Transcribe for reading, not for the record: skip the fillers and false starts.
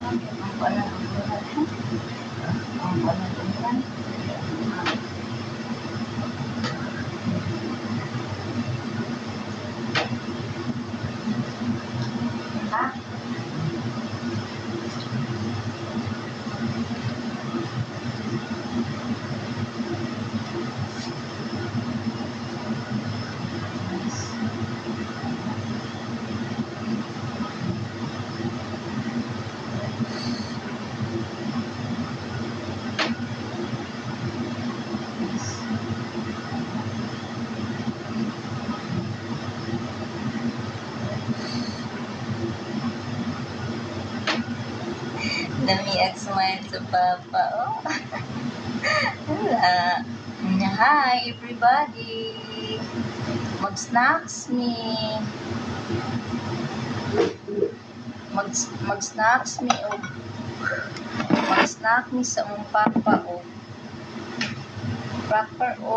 Ang pala din yan. Ha? Dami smile sa papa. Oh. Hala. Hi everybody. Mag-snacks me. Mag-snacks me. Oh. Mag-snack me sa mong papa. Oh. Proper. Oh.